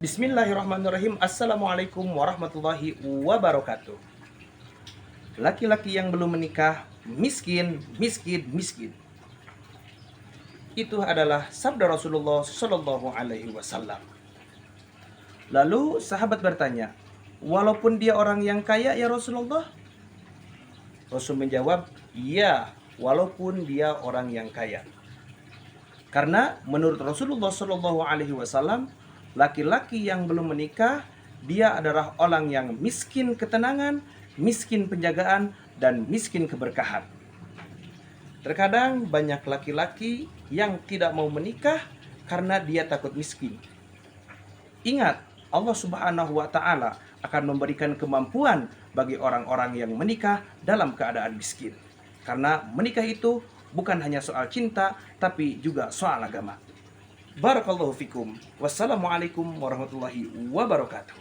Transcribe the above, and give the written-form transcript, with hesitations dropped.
Bismillahirrahmanirrahim. Assalamualaikum warahmatullahi wabarakatuh. Laki-laki yang belum menikah miskin, miskin, miskin. Itu adalah sabda Rasulullah Shallallahu Alaihi Wasallam. Lalu sahabat bertanya, walaupun dia orang yang kaya ya Rasulullah? Rasul menjawab, iya, walaupun dia orang yang kaya. Karena menurut Rasulullah Shallallahu Alaihi Wasallam, laki-laki yang belum menikah, dia adalah orang yang miskin ketenangan, miskin penjagaan, dan miskin keberkahan. Terkadang banyak laki-laki yang tidak mau menikah karena dia takut miskin. Ingat, Allah Subhanahu wa Ta'ala akan memberikan kemampuan bagi orang-orang yang menikah dalam keadaan miskin. Karena menikah itu bukan hanya soal cinta, tapi juga soal agama. Barakallahu fikum. Wassalamualaikum warahmatullahi wabarakatuh.